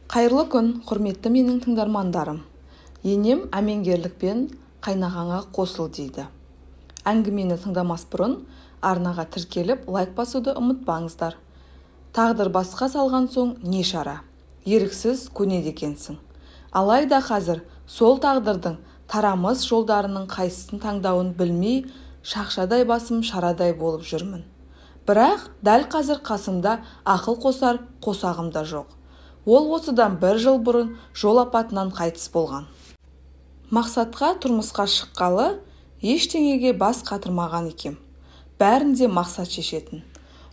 Қайырлы күн, құрметті менің тыңдармандарым. Енем әмеңгерлікпен қайнағаңа қосыл дейді. Әңгімені тыңдамас бұрын арнаға тіркеліп лайк басуды ұмытпаңыздар. Тағдыр басқа салған соң не шара? Еріксіз көнеді екенсің. Алайда қазір сол тағдырдың тарамыс жолдарының қайсысын таңдауын білмей, шақшадай басым шарадай болып жүрмін. Бірақ дәл қазір қасымда ақыл қосар қосағым да жоқ. Ол осыдан 1 жыл бұрын жол апатынан қайтыс болған. Мақсатқа тұрмысқа шыққалы ештеңеге бас қатырмаған екем. Бәрінде мақсат шешетін.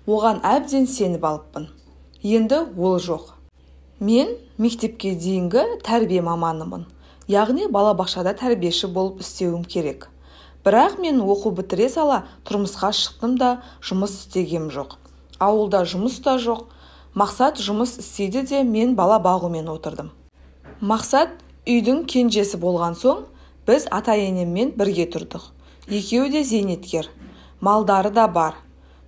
Оған әбден сеніп алыппын. Енді ол жоқ. Мен мектепке дейінгі тәрбие маманымын. Яғни балабақшада тәрбиеші болып істеуім керек. Бірақ мен оқу бітіре сала тұрмысқа шықтым да жұмыс істегем жоқ. Ауылда жұмыс та жоқ. Мақсат жұмыс істейді де мен бала бағумен отырдым. Мақсат үйдің кенжесі болған соң біз ата-енеммен бірге тұрдық. Екеуі де зейнеткер. Малдары да бар.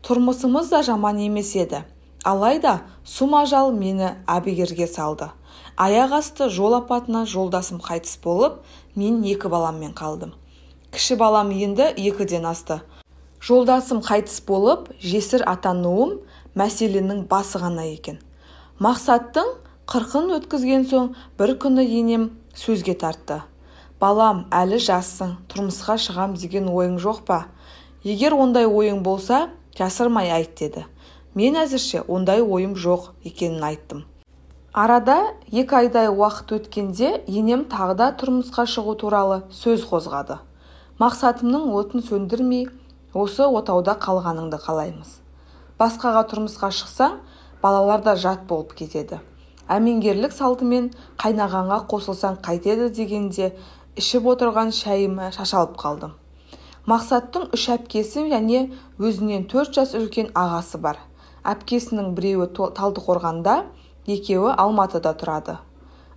Тұрмысымыз да жаман емес еді. Алайда сұм ажал мені әбігерге салды. Аяқ асты жол апатынан жолдасым қайтыс болып, мен 2 баламмен қалдым. Кіші балам енді 2-ден асты. Жолдасым қайтыс болып, жесір атануым мәселенің басы ғана екен. Мақсаттың 40-ын өткізген соң бір күні енем сөзге тартты. Балам, әлі жассың, тұрмысқа шығам деген ойың жоқ па? Егер ондай ойың болса, жасырмай айт деді. Мен әзірше ондай ойым жоқ екенін айттым. Арада 2 айдай уақыт өткенде енем тағы да тұрмысқа шығу туралы сөз қозғады. Мақсатымның отын сөндірмей, осы отауда қалғаныңды қалаймыз. Басқаға тұрмысқа шықсаң, балалар да жат болып кетеді. Әмеңгерлік салтымен қайнағаңа қосылсаң қайтеді дегенде ішіп отырған шайыма шашалып қалдым. Мақсаттың 3 әпкесі және өзінен 4 жас үлкен ағасы бар. Әпкесінің біреуі Талдықорғанда, екеуі Алматыда тұрады.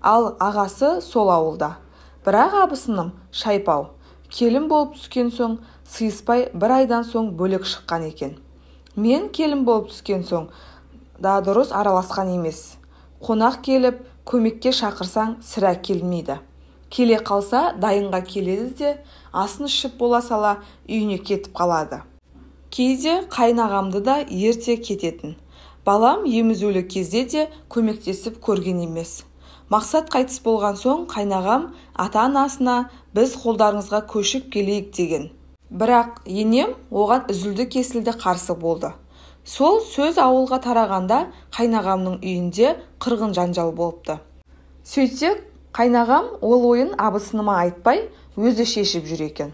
Ал ағасы сол ауылда. Бірақ абысыным шайпау. Келін болып түскен соң, сыйыспай 1 айдан соң бөлек шыққан екен. Мен келін болып түскен соң, да дұрыс араласқан емес. Қонақ келіп, көмекке шақырсаң сірә келмейді. Келе қалса дайынға келеді де, асын ішіп бола сала үйіне кетіп қалады. Кейде қайнағамды да ерте кететін. Балам емізулі кезде де көмектесіп көрген емес. Мақсат қайтыс болған соң қайнағам ата-анасына біз қолдарыңызға көшіп келейік деген. Бірақ енем оған үзілді кесілді қарсы болды. Сол сөз ауылға тарағанда қайнағамның үйінде қырғын жанжал болыпты. Сөйтсек, қайнағам ол ойын абысыныма айтпай өзі шешіп жүр екен.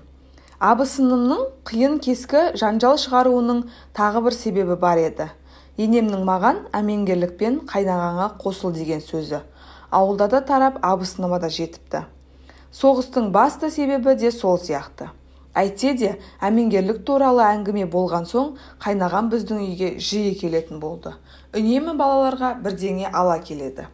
Абысынымның қиын кескі жанжал шығаруының тағы бір себебі бар еді. Енемнің маған әмеңгерлікпен қайнағаңа қосыл деген сөзі. Ауылда да тарап абысыныма да жетіпті. Соғыстың басты себебі де сол сияқты. Әйтсе де әмеңгерлік туралы әңгіме болған соң қайнағам біздің үйге жиі келетін болды. Үнемі балаларға бірдеңе ала келеді.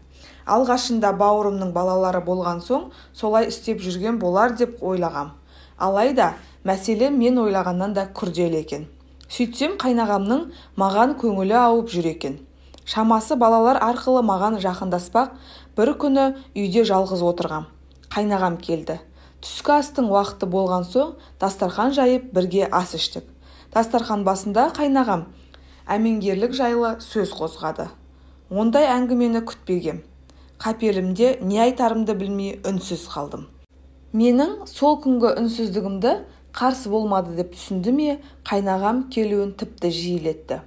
Алғашында бауырымның балалары болған соң солай істеп жүрген болар деп ойлағам. Алайда мәселе мен ойлағаннан да күрделі екен. Сөйтсем қайнағамның маған көңілі ауып жүр екен. Шамасы балалар арқылы маған жақындаспақ, бір күні үйде жалғыз отырғам. Қайнағам келді. Түскі астың уақыты болған соң дастархан жайып бірге ас іштік. Дастархан басында қайнағам әмеңгерлік жайлы сөз қозғады. Ондай әңгімені күтпегем. Қапелімде не айтарымды білмей үнсіз қалдым. Менің сол күнгі үнсіздігімді қарсы болмады деп түсінді ме, қайнағам келуін тіпті жиілетті.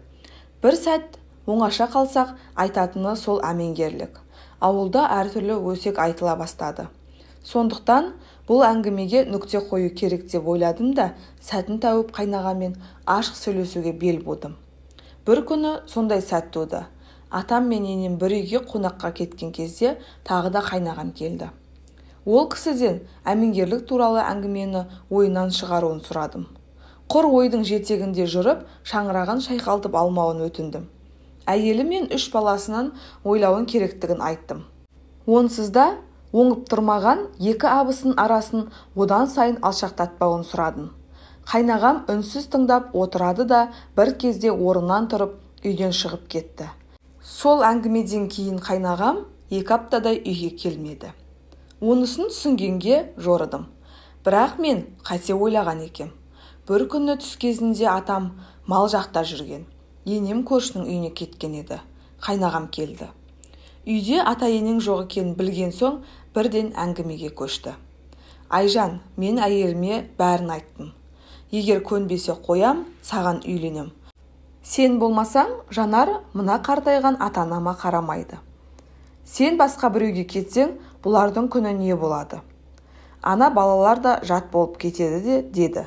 Бір сәт оңаша қалсақ айтатыны сол әмеңгерлік. Ауылда әртүрлі өсек айтыла бастады. Сондықтан бұл әңгімеге нүкте қою керек деп ойладым да, сәтін тауып қайнағамен ашық сөйлесуге бел будым. Бір күні сондай сәт туды. Атам мен енем бір үйге қонаққа кеткен кезде тағы да қайнағам келді. Ол кісіден әмеңгерлік туралы әңгімені ойынан шығаруын сұрадым. Құр ойдың жетегінде жүріп, шаңырағын шайқалтып алмауын өтіндім. Әйелі мен 3 баласынан ойлауын керектігін айттым. Онсыз да оңып тұрмаған 2 абысын арасын одан сайын алшақтатпауын сұрадым. Қайнағам үнсіз тыңдап отырады да бір кезде орнынан тұрып үйден шығып кетті. Сол әңгімеден кейін қайнағам 2 аптадай үйге келмеді. Онысын түсінгенге жорыдым. Бірақ мен қате ойлаған екем. Бір күні түс кезінде атам мал жақта жүрген. Енем көршінің үйіне кеткен еді. Қайнағам келді. Үйде ата-енең жоқ екенін білген соң бірден әңгімеге көшті. Айжан, мен әйеліме бәрін айттым. Егер көнбесе қоям, саған үйленем. Сен болмасаң, Жанар мына қартайған ата-анама қарамайды. Сен басқа біреуге кетсең, бұлардың күні не болады? Ана балалар да жат болып кетеді деді.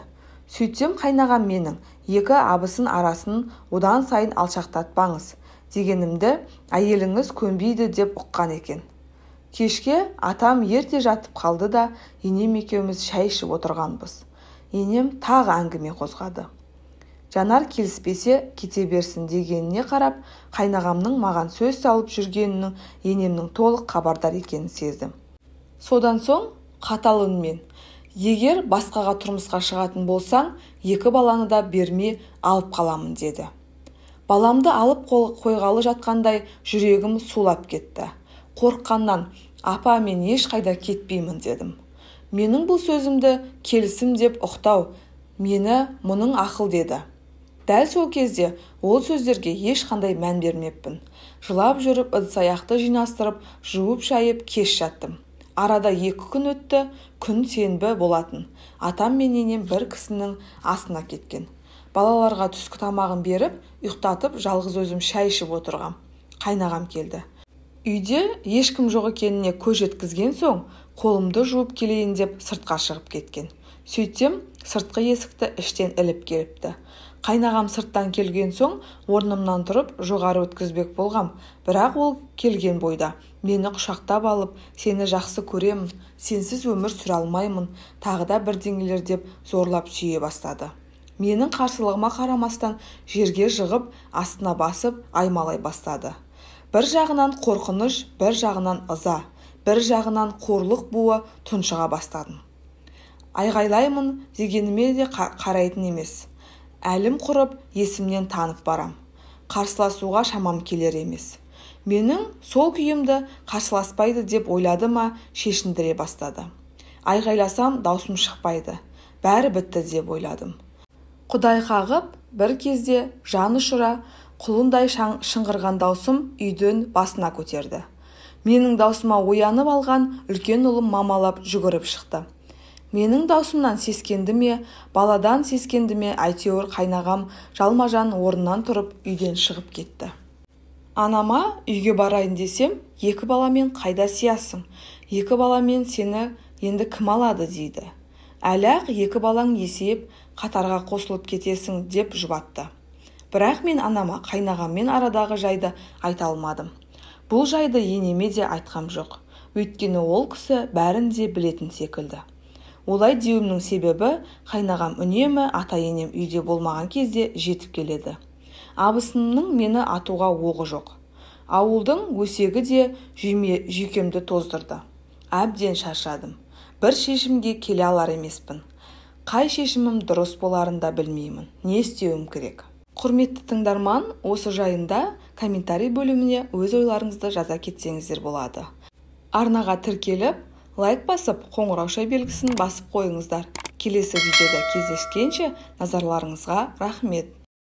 Сөйтсем қайнағам менің 2 абысын арасын одан сайын алшақтатпаңыз дегенімді әйеліңіз көнбейді деп ұққан екен. Кешке атам ерте жатып қалды да енем екеуміз шай ішіп отырғанбыз. Енем тағы әңгіме қозғады. Жанар келіспесе кете берсін дегеніне қарап, қайнағамның маған сөз салып жүргенінің енемнің толық хабардар екенін сездім. Содан соң қатал үнмен: егер басқаға тұрмысқа шығатын болсаң, 2 баланы да бермей алып қаламын деді. Баламды алып қойғалы жатқандай жүрегім сулап кетті. Қорыққаннан: апа, мен ешқайда кетпеймін дедім. Менің бұл сөзімді келісім деп ұқтау мені мұның ақыл деді. Дәл сол кезде ол сөздерге ешқандай мән бермеппін. Жылап жүріп ыдыс-аяқты жинастырып, жуып-шайып кеш жаттым. Арада 2 күн өтті, күн сенбі болатын. Атам мен енем бір кісінің асына кеткен. Балаларға түскі тамағын беріп, ұйықтатып, жалғыз өзім шай ішіп отырғам. Қайнағам келді. Үйде ешкім жоқ екеніне көз жеткізген соң, қолымды жуып келейін деп сыртқа шығып кеткен. Сөйтсем, сыртқы есікті іштен іліп келіпті. Қайнағам сырттан келген соң, орнымнан тұрып жоғары өткізбек болғам. Бірақ ол келген бойда мені құшақтап алып, сені жақсы көремін, сенсіз өмір сүре алмаймын, тағы да бірдеңелер деп зорлап сүйе бастады. Менің қарсылығыма қарамастан жерге жығып, астына басып аймалай бастады. Бір жағынан қорқыныш, бір жағынан ыза, бір жағынан қорлық буы тұншыға бастадым. Айғайлаймын дегеніме де қарайтын емес. Әлім құрып, есімнен танып барам. Қарсыласуға шамам келер емес. Менің сол күйімді қарсыласпайды деп ойлады ма, шешіндіре бастады. Айғайласам даусым шықпайды. Бәрі бітті деп ойладым. Құдай қағып, бір кезде жан ұшыра, құлындай шыңғырған даусым үйдің басына көтерді. Менің даусыма оянып алған үлкен ұлым мамалап жүгіріп шықты. Менің даусымнан сескенді ме, баладан сескенді ме, әйтеуір қайнағам жалма-жан орнынан тұрып үйден шығып кетті. Анама үйге барайын десем, 2 баламен қайда сиясың? 2 баламен сені енді кім алады дейді. Әлі-ақ 2 балаң есейіп, қатарға қосылып кетесің деп жұбатты. Бірақ мен анама қайнағаммен арадағы жайды айта алмадым. Бұл жайды енеме де айтқам жоқ. Өйткені ол кісі бәрін де білетін секілді. Олай деуімнің себебі, қайнағам үнемі ата-енем үйде болмаған кезде жетіп келеді. Абысынымның мені атуға оғы жоқ. Ауылдың өсегі де жүйкемді тоздырды. Әбден шаршадым. Бір шешімге келе алар емеспін. Қай шешімім дұрыс боларын да білмеймін. Не істеуім керек? Құрметті тыңдарман, осы жайында комментарий бөліміне өз ойларыңызды жаза кетсеңіздер болады. Арнаға тіркеліп, лайк басып, қоңырау белгісін басып қойыңыздар. Келесі видеода кездескенше назарларыңызға рахмет.